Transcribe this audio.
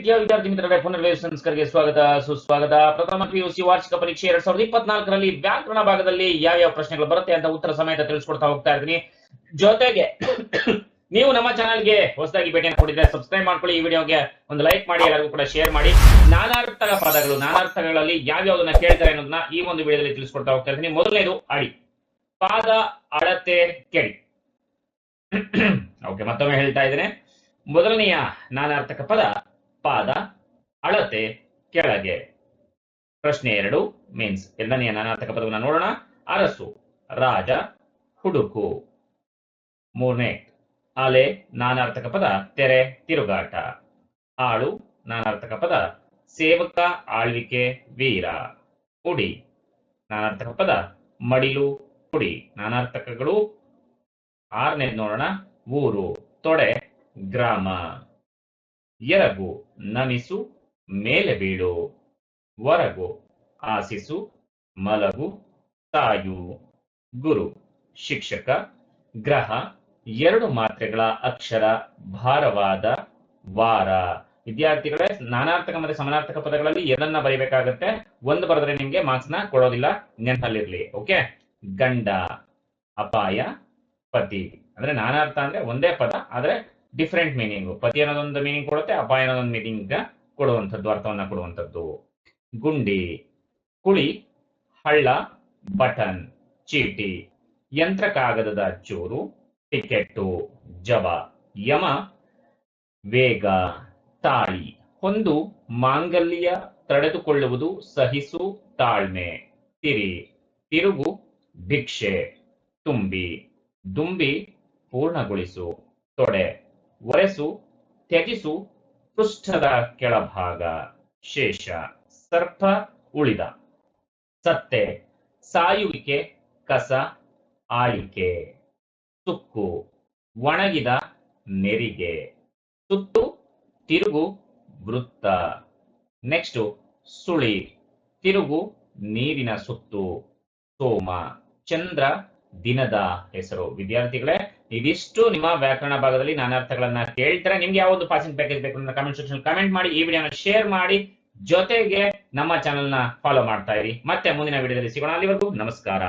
ಪ್ರೀತಿಯ ವಿದ್ಯಾರ್ಥಿ ಮಿತ್ರರೇ, ಪುನರ್ವೇಶ ಸಂಸ್ಕರಿಗೆ ಸ್ವಾಗತ ಸುಸ್ವಾಗತ. ಪ್ರಥಮ PUC ವಾರ್ಷಿಕ ಪರೀಕ್ಷೆ 2024ರಲ್ಲಿ ವ್ಯಾಕರಣ ಭಾಗದಲ್ಲಿ ಯಾವ್ಯಾವ ಪ್ರಶ್ನೆಗಳು ಬರುತ್ತೆ ಅಂತ ಉತ್ತರ ಸಮೇತ ತಿಳಿಸ್ಕೊಡ್ತಾ ಹೋಗ್ತಾ ಇದ್ದೀನಿ. ಜೊತೆಗೆ ನೀವು ನಮ್ಮ ಚಾನಲ್ಗೆ ಹೊಸದಾಗಿ ಭೇಟಿಯನ್ನು ಕೊಟ್ಟಿದ್ರೆ ಸಬ್ಸ್ಕ್ರೈಬ್ ಮಾಡ್ಕೊಳ್ಳಿ, ಈ ವಿಡಿಯೋಗೆ ಒಂದು ಲೈಕ್ ಮಾಡಿ, ಎಲ್ಲರಿಗೂ ಕೂಡ ಶೇರ್ ಮಾಡಿ. ನಾನಾರ್ಥಕ ಪದಗಳು, ನಾನಾರ್ಥಗಳಲ್ಲಿ ಯಾವ್ಯಾವ್ದನ್ನ ಕೇಳ್ತಾರೆ ಅನ್ನೋದನ್ನ ಈ ಒಂದು ವಿಡಿಯೋದಲ್ಲಿ ತಿಳಿಸ್ಕೊಡ್ತಾ ಹೋಗ್ತಾ ಇದ್ದೀನಿ. ಮೊದಲನೇದು ಅಡಿ, ಪಾದ, ಅಳತೆ, ಕೆಡಿ. ಓಕೆ, ಮತ್ತೊಮ್ಮೆ ಹೇಳ್ತಾ ಇದ್ದೇನೆ. ಮೊದಲನೆಯ ನಾನಾರ್ಥಕ ಪದ ಪಾದ, ಅಳತೆ, ಕೆಳಗೆ. ಪ್ರಶ್ನೆ 2 ಮೀನ್ಸ್ ಎರಡನೆಯ ನಾನಾರ್ಥಕ ಪದವನ್ನು ನೋಡೋಣ. ಅರಸು, ರಾಜ, ಹುಡುಕು. ಮೂರನೇ ಅಲೆ ನಾನಾರ್ಥಕ ಪದ ತೆರೆ, ತಿರುಗಾಟ. ಆಳು ನಾನಾರ್ಥಕ ಪದ ಸೇವಕ, ಆಳ್ವಿಕೆ, ವೀರ. ಉಡಿ ನಾನಾರ್ಥಕ ಪದ ಮಡಿಲು, ಪುಡಿ. ನಾನಾರ್ಥಕಗಳು 6ನೇದು ನೋಡೋಣ. ಊರು, ತೊಡೆ, ಗ್ರಾಮ. ಎರಗು ನಮಿಸು, ಮೇಲೆ ಬೀಳು. ಹೊರಗು ಆಸಿಸು, ಮಲಗು, ತಾಯು. ಗುರು ಶಿಕ್ಷಕ. ಗ್ರಹ 2 ಮಾತ್ರೆಗಳ ಅಕ್ಷರ, ಭಾರವಾದ, ವಾರ. ವಿದ್ಯಾರ್ಥಿಗಳೇ, ನಾನಾರ್ಥಕ ಮತ್ತು ಸಮಾನಾರ್ಥಕ ಪದಗಳಲ್ಲಿ ಏನನ್ನ ಬರೀಬೇಕಾಗತ್ತೆ. ಒಂದು ಬರೆದ್ರೆ ನಿಮ್ಗೆ ಮಾರ್ಕ್ಸ್ ನ ಕೊಡೋದಿಲ್ಲ, ನೆನಪಲ್ಲಿರ್ಲಿ. ಓಕೆ. ಗಂಡ, ಅಪಾಯ, ಪತಿ. ಅಂದ್ರೆ ನಾನಾರ್ಥ ಅಂದ್ರೆ ಒಂದೇ ಪದ, ಆದ್ರೆ ಡಿಫರೆಂಟ್ ಮೀನಿಂಗ್. ಪತಿ ಅನ್ನೋದೊಂದು ಮೀನಿಂಗ್ ಕೊಡುತ್ತೆ, ಅಪಾಯ ಅನ್ನೋದೊಂದು ಮೀನಿಂಗ್ ಕೊಡುವಂಥದ್ದು, ಅರ್ಥವನ್ನ ಕೊಡುವಂಥದ್ದು. ಗುಂಡಿ, ಕುಳಿ, ಹಳ್ಳ, ಬಟನ್, ಚೀಟಿ. ಯಂತ್ರ ಕಾಗದದ ಚೂರು, ಟಿಕೆಟ್ಟು, ಜವ. ಯಮ ವೇಗ, ತಾಳಿ. ಹೊಂದು ಮಾಂಗಲ್ಯ, ತಡೆದುಕೊಳ್ಳುವುದು, ಸಹಿಸು, ತಾಳ್ಮೆ. ತಿರಿ ತಿರುಗು, ಭಿಕ್ಷೆ. ತುಂಬಿ ದುಂಬಿ, ಪೂರ್ಣಗೊಳಿಸು. ತೊಡೆ ಒರೆಸು, ತ್ಯಜಿಸು, ಪೃಷ್ಠದ ಕೆಳಭಾಗ. ಶೇಷ ಸರ್ಪ, ಉಳಿದ. ಸತ್ತೆ ಸಾಯುವಿಕೆ, ಕಸ, ಆಳಿಕೆ. ಸುಕ್ಕು ಒಣಗಿದ, ನೆರಿಗೆ. ಸುತ್ತು ತಿರುಗು, ವೃತ್ತ. ನೆಕ್ಸ್ಟ್ ಸುಳಿ, ತಿರುಗು, ನೀರಿನ ಸುತ್ತು. ಸೋಮ ಚಂದ್ರ, ದಿನದ ಹೆಸರು. ವಿದ್ಯಾರ್ಥಿಗಳೇ, ಇದಿಷ್ಟು ನಿಮ್ಮ ವ್ಯಾಕರಣ ಭಾಗದಲ್ಲಿ ನಾನಾರ್ಥಗಳನ್ನ ಕೇಳ್ತಾರೆ. ನಿಮ್ಗೆ ಯಾವ್ದು ಪಾಸಿಂಗ್ ಪ್ಯಾಕೇಜ್ ಬೇಕು ಅಂತ ಕಮೆಂಟ್ ಸೆಕ್ಷನ್ ಕಮೆಂಟ್ ಮಾಡಿ, ಈ ವಿಡಿಯೋನ ಶೇರ್ ಮಾಡಿ, ಜೊತೆಗೆ ನಮ್ಮ ಚಾನೆಲ್ ನ ಫಾಲೋ ಮಾಡ್ತಾ ಇರಿ. ಮತ್ತೆ ಮುಂದಿನ ವಿಡಿಯೋದಲ್ಲಿ ಸಿಗೋಣ. ಅಲ್ಲಿವರೆಗೂ ನಮಸ್ಕಾರ.